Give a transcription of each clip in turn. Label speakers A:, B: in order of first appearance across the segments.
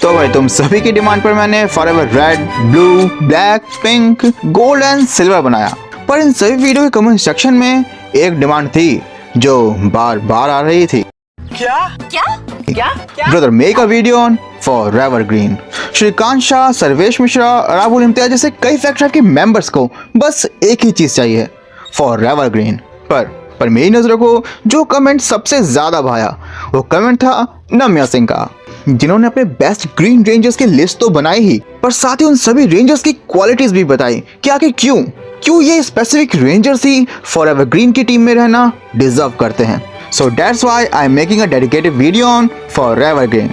A: तो भाई तुम सभी की डिमांड पर मैंने forever red, blue, black, pink, gold and silver बनाया। पर इन सभी वीडियो के कमेंट सेक्शन में एक डिमांड थी जो बार बार आ रही थी।
B: क्या क्या क्या क्या
A: brother make a video on Forever Green. Shrikant Shah, Sarvesh Mishra, Rahul Imtiaz जैसे कई फैक्टर के मेंबर्स को बस एक ही चीज चाहिए, फॉरएवर ग्रीन। पर मेरी नजरों को जो कमेंट सबसे ज्यादा भाया वो कमेंट था नम्या सिंह का, जिन्होंने अपने बेस्ट ग्रीन रेंजर्स की लिस्ट तो बनाई ही, पर साथ ही उन सभी रेंजर्स की क्वालिटीज भी बताई कि आखिर क्यों ये स्पेसिफिक रेंजर्स ही फॉरएवर ग्रीन की टीम में रहना डिजर्व करते हैं। So that's why I am making a dedicated video on Forever green.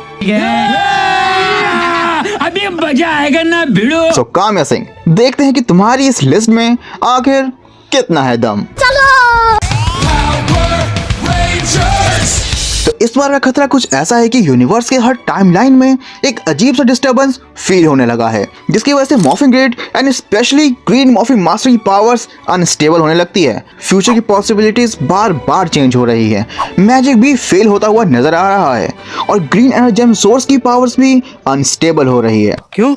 C: अभी मजा आएगा ना भिड़ो।
A: सो काम्या सिंह, देखते हैं कि तुम्हारी इस लिस्ट में आखिर कितना है दम। तो इस बार का खतरा कुछ ऐसा है कि यूनिवर्स के हर टाइमलाइन में एक अजीब सा डिस्टर्बेंस फील होने लगा है, जिसकी वजह से morphing rate and specially green morphing master की पावर्स अनस्टेबल होने लगती है। फ्यूचर की पॉसिबिलिटीज बार बार चेंज हो रही है, मैजिक भी फेल होता हुआ नजर आ रहा है और ग्रीन एनर्जेम सोर्स की पावर्स भी अनस्टेबल हो रही है।
B: क्यों?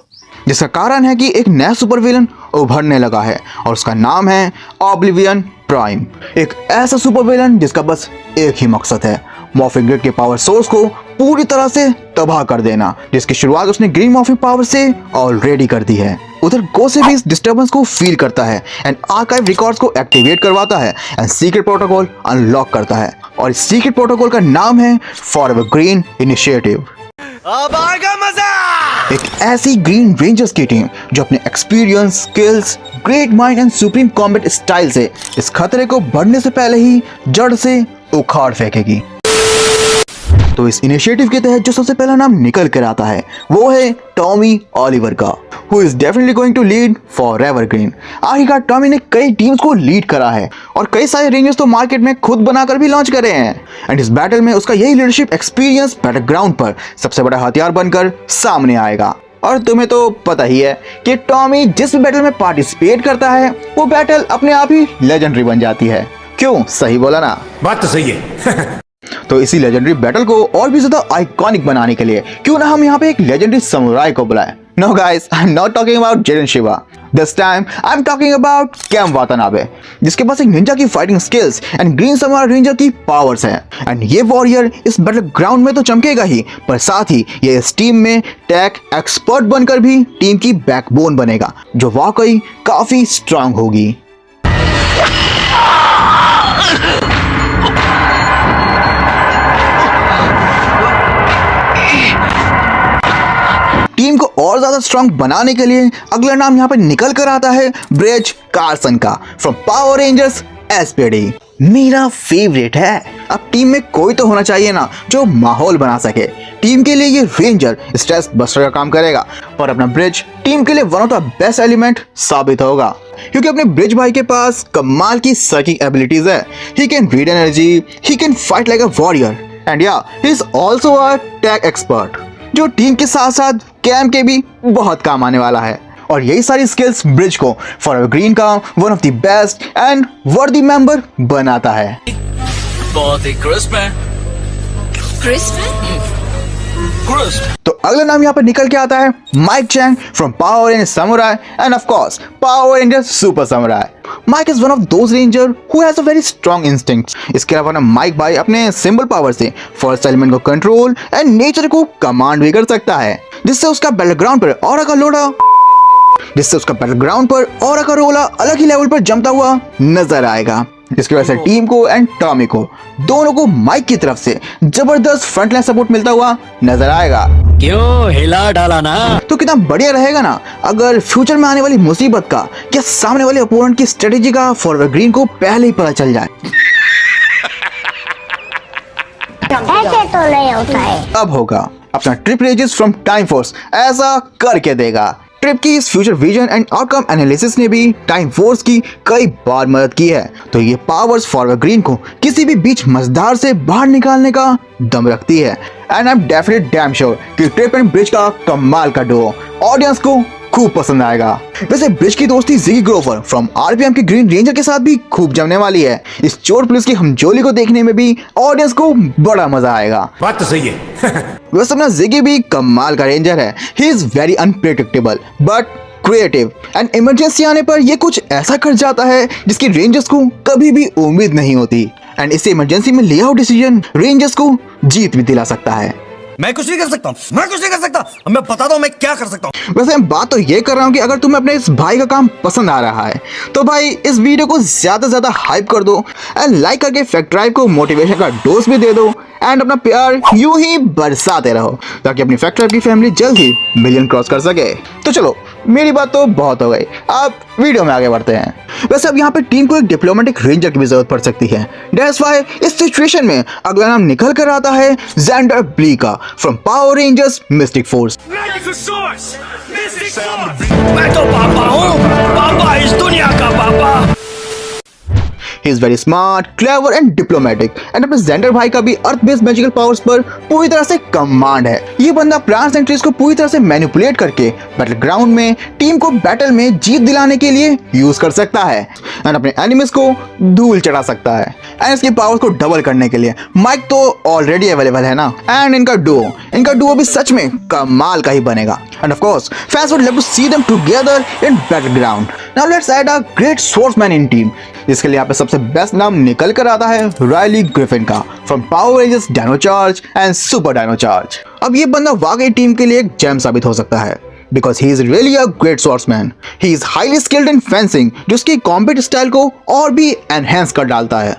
A: जिसका कारण है कि एक नया सुपर विलन उभरने लगा है और उसका नाम है ऑब्लिवियन प्राइम। एक ऐसा सुपर विलन जिसका बस एक ही मकसद है, मॉर्फिंग ग्रिड के पावर सोर्स को पूरी तरह से तबाह कर देना, जिसकी शुरुआत उसने ग्रीन मॉर्फिंग पावर से ऑलरेडी कर दी है। उधर गो से भी इस डिस्टर्बेंस को फील करता है एंड आर्काइव रिकॉर्ड्स को एक्टिवेट करवाता है एंड सीक्रेट प्रोटोकॉल अनलॉक करता है, और इस सीक्रेट प्रोटोकॉल का नाम है फॉरएवर ग्रीन इनिशिएटिव।
B: अब आएगा मजा।
A: एक ऐसी ग्रीन रेंजर्स की टीम जो अपने experience, skills, great mind and supreme combat style से इस खतरे को बढ़ने से पहले ही जड़ से उखाड़ फेंकेगी। तो इस इनिशिएटिव के तहत जो सबसे पहला नाम निकल कर आता है वो है टॉमी ऑलिवर का, who is definitely going to lead Forever Green. आखिरकार टॉमी ने कई टीम्स को लीड करा है और कई सारे रेंजर्स तो मार्केट में खुद बनाकर भी लॉन्च करे हैं, एंड इस बैटल में उसका यही लीडरशिप एक्सपीरियंस बैटलग्राउंड पर सबसे बड़ा हथियार बनकर सामने आएगा। और तुम्हें तो पता ही है कि टॉमी जिस भी बैटल में पार्टिसिपेट करता है वो बैटल अपने आप ही लेजेंडरी बन जाती है। क्यों? सही बोला ना?
C: बात तो सही है।
A: तो इसी लेजेंडरी बैटल को और भी ज्यादा आइकॉनिक बनाने के लिए क्यों ना हम यहाँ पे एक लेजेंडरी समुराई को बुलाएं। No guys, I am not talking about Jayden Shiba, this time I am talking about Cam Watanabe, जिसके पास एक निंजा की fighting skills and green samurai ranger की पावर्स हैं। एंड ये वॉरियर इस बैटल ग्राउंड में तो चमकेगा ही, पर साथ ही ये इस टीम में टेक एक्सपर्ट बनकर भी टीम की बैकबोन बनेगा, जो वाकई काफी स्ट्रांग होगी। टीम को और ज्यादा स्ट्रांग बनाने के लिए अगला नाम यहाँ पे निकल कर आता है ब्रेज कार्सन का, फ्रॉम पावर रेंजर्स एसपीडी। मेरा फेवरेट है। अब टीम में कोई तो होना चाहिए ना जो माहौल बना सके। टीम के लिए ये रेंजर स्ट्रेस बस्टर का काम करेगा, पर अपना ब्रिज टीम के लिए one of the best element साबित होगा, क्योंकि अपने ब्रिज भाई के पास कमाल की सर्किंग एबिलिटीज है। He can read energy, he can fight like a warrior, and या he is also a tech expert, जो टीम के साथ साथ कैम के भी बहुत काम आने वाला है। और यही सारी स्किल्स ब्रिज को फॉरएवर ग्रीन का one of the best and वर्दी मेंबर बनाता है।
B: बहुत ही क्रिस्प है।
A: तो अगला नाम यहाँ पर निकल के आता है Mike Chang from Power Ranger Samurai and of course Power Ranger Super Samurai. Mike is one of those ranger who has a very strong instincts. इसके अलावा ना माइक भाई अपने सिंबल पावर से फर्स्ट एलिमेंट को कंट्रोल एंड नेचर को command भी कर सकता है, जिससे उसका बैटलग्राउंड पर ऑरा का रोला अलग ही लेवल पर जमता हुआ नजर आएगा, जिसकी वजह से टीम को एंड टॉमी को दोनों को माइक की तरफ से जबरदस्त फ्रंटलाइन सपोर्ट मिलता हुआ नजर आएगा।
C: क्यों हिला डाला ना?
A: तो कितना बढ़िया रहेगा ना अगर फ्यूचर में आने वाली मुसीबत का या सामने वाले अपोनेंट की स्ट्रेटेजी का फॉरएवर ग्रीन को पहले ही पता चल जाए।
D: ऐसे तो नहीं होता है।
A: अब होगा अपना trip raises from time force ऐसा करके देगा। ट्रिप की इस future vision and outcome analysis ने भी टाइम फोर्स की कई बार मदद की है, तो ये पावर्स फॉरएवर ग्रीन को किसी भी बीच मझधार से बाहर निकालने का दम रखती है। And I am definitely damn sure कि ट्रिप एंड ब्रिज का कमाल का डुओ ऑडियंस को खूब पसंद आएगा। वैसे ब्रिज की दोस्ती ज़िगी ग्रोवर फ्रॉम आरपीएम के ग्रीन रेंजर के साथ भी खूब जमने वाली है। इस चोर पुलिस की हमजोली को देखने में भी ऑडियंस को बड़ा मजा आएगा।
C: बात तो सही है।
A: वैसे अपना ज़िगी भी कमाल का रेंजर है। He is very unpredictable but creative and emergency आने पर ये कुछ ऐसा कर जाता है जिसकी रेंजर्स को कभी भी उम्मीद नहीं होती एंड इसे इमरजेंसी में लिया हुआ डिसीजन रेंजर्स को जीत भी दिला सकता है।
E: मैं कुछ नहीं कर सकता, मैं कुछ नहीं कर सकता, अब मैं बताता हूँ मैं क्या कर सकता हूँ।
A: वैसे मैं बात तो ये कर रहा हूँ कि अगर तुम्हें अपने इस भाई का काम पसंद आ रहा है तो भाई इस वीडियो को ज्यादा से ज्यादा हाइप कर दो एंड लाइक करके फैक्ट ड्राइव को मोटिवेशन का डोज भी दे दो एंड अपना प्यार यूं ही बरसाते रहो ताकि अपनी फैक्ट ड्राइव की फैमिली जल्द ही मिलियन क्रॉस कर सके। तो चलो मेरी बात तो बहुत हो गई, अब वीडियो में आगे बढ़ते हैं। वैसे अब यहाँ पे टीम को एक डिप्लोमेटिक रेंजर की भी जरूरत पड़ सकती है। दैट्स व्हाई इस सिचुएशन में अगला नाम निकल कर आता है जेंडर ब्ली का from Power rangers Mystic Force.
E: मैं तो पापा हूँ, पापा इस दुनिया का पापा।
A: He is very smart, clever and diplomatic and अपने जेंडर भाई का भी अर्थ बेस्ड मैजिकल पावर्स पर पूरी तरह से कमांड है। ये बंदा प्लान्स एंड ट्रीज को पूरी तरह से मैनिपुलेट करके बैटल ग्राउंड में टीम को बैटल में जीत दिलाने के लिए यूज कर सकता है एंड अपने एनिमीज को धूल चढ़ा सकता है। एंड इसकी पावर्स को डबल करने के लिए माइक तो ऑलरेडी अवेलेबल है ना, एंड इनका डुओ भी सच में कमाल का ही बनेगा। And of course fans would love to see them together in battle ground. Now let's add a great swordsman in team. इसके लिए यहाँ पे सबसे बेस्ट नाम निकल कर आता है रायली ग्रिफिन का from Power Rangers Dino Charge and Super Dino Charge. अब ये बंदा वाकई टीम के लिए एक जेम साबित हो सकता है because he is really a great swordsman. He is highly skilled in fencing जो उसकी कॉम्बैट स्टाइल को और भी एनहेंस कर डालता है।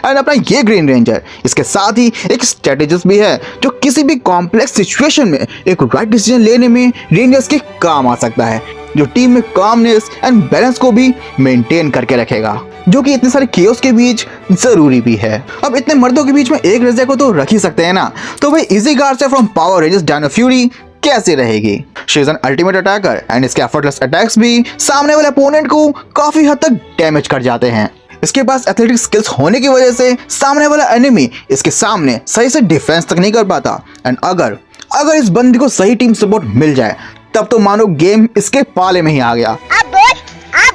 A: एंड अपना ये ग्रीन रेंजर इसके साथ ही एक स्ट्रेटेजिस्ट भी है जो किसी भी कॉम्प्लेक्स सिचुएशन में एक राइट डिसीजन लेने में रेंजर्स के काम आ सकता है, जो टीम में कामनेस एंड बैलेंस को भी मेंटेन करके रखेगा, जो कि इतने सारे केओस के बीच जरूरी भी है। अब इतने मर्दों के बीच में एक रेंजर को तो रख ही सकते हैं ना, तो भाई इजी गार्ड से from Power Rangers Dino Fury कैसे रहेगी। She is an ultimate attacker and इसके एफर्टलेस अटैक्स भी सामने वाले अपोनेंट को काफी हद तक डैमेज कर जाते हैं। इसके पास एथलेटिक स्किल्स होने की वजह से सामने वाला एनिमी इसके सामने सही से डिफेंस तक नहीं कर पाता। एंड अगर इस बंदी को सही टीम सपोर्ट मिल जाए तब तो मानो गेम इसके पाले में ही आ गया।
D: अब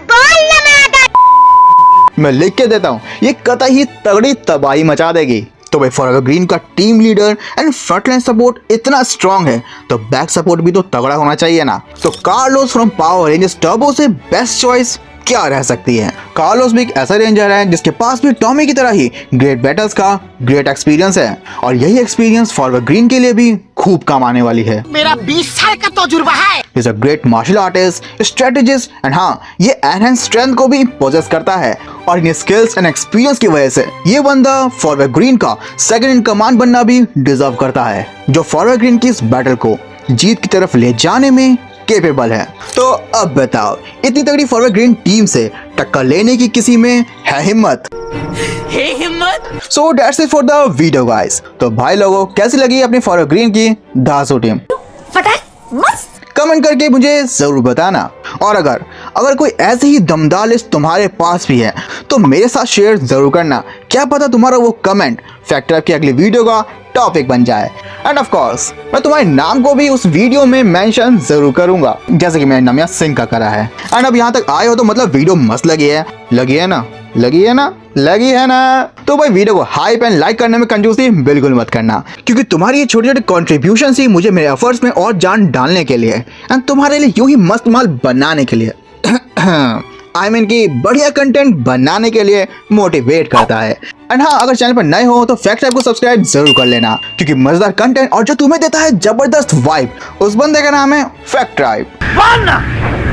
D: बोल ना
A: मैं लिख के देता हूँ, ये कतई ही तगड़ी तबाही मचा देगी। तो भाई फॉरएवर ग्रीन का team leader and frontline support इतना स्ट्रांग है तो बैक सपोर्ट भी तो तगड़ा होना चाहिए ना। तो Carlos from Power rangers turbo से बेस्ट चॉइस क्या रह सकती है। कार्लोस भी एक ऐसा रेंजर है जिसके पास भी टॉमी की तरह ही ग्रेट बैटल्स का ग्रेट एक्सपीरियंस है और यही एक्सपीरियंस फॉरएवर ग्रीन के लिए भी खूब काम आने वाली है।
F: मेरा 20 साल का तजुर्बा है।
A: He is a great martial artist, strategist and हाँ ये एनहेंस स्ट्रेंथ को भी पोजेस करता है और इन स्किल्स एंड एक्सपीरियंस की वजह से ये बंदा फॉरएवर ग्रीन का सेकंड इन कमांड बनना भी डिजर्व करता है, जो फॉरएवर ग्रीन की इस बैटल को जीत की तरफ ले जाने में केपेबल है। तो अब बताओ इतनी तगड़ी फॉरएवर ग्रीन टीम से टक्कर लेने की किसी में है हिम्मत? So that's it for the video guys. तो भाई लोगों कैसी लगी अपनी फॉरएवर ग्रीन की धांसू टीम? कमेंट करके मुझे जरूर बताना और अगर कोई ऐसी ही दमदार लिस्ट तुम्हारे पास भी है तो मेरे साथ शेयर जरूर करना। क्या पता तुम्हारा वो कमेंट फैक्टर की अगली वीडियो का टॉपिक बन जाए। एंड ऑफ कोर्स मैं तुम्हारे नाम को भी उस वीडियो में मेंशन जरूर करूंगा जैसे कि मैंने नमिया सिंह का करा है। एंड अब यहाँ तक आए हो तो मतलब वीडियो मस्त लगी है ना। तो भाई वीडियो को हाइप एंड लाइक करने में कंजूसी बिल्कुल मत करना, क्योंकि तुम्हारी ये छोटे छोटे कॉन्ट्रीब्यूशन ही मुझे मेरे एफर्ट्स में और जान डालने के लिए एंड तुम्हारे लिए यूं ही मस्त माल बनाने के लिए की बढ़िया कंटेंट बनाने के लिए मोटिवेट करता है। एंड हाँ अगर चैनल पर नए हो तो फैक्ट ट्राइब को सब्सक्राइब जरूर कर लेना, क्योंकि मजेदार कंटेंट और जो तुम्हें देता है जबरदस्त वाइब उस बंदे का नाम है फैक्ट ट्राइब।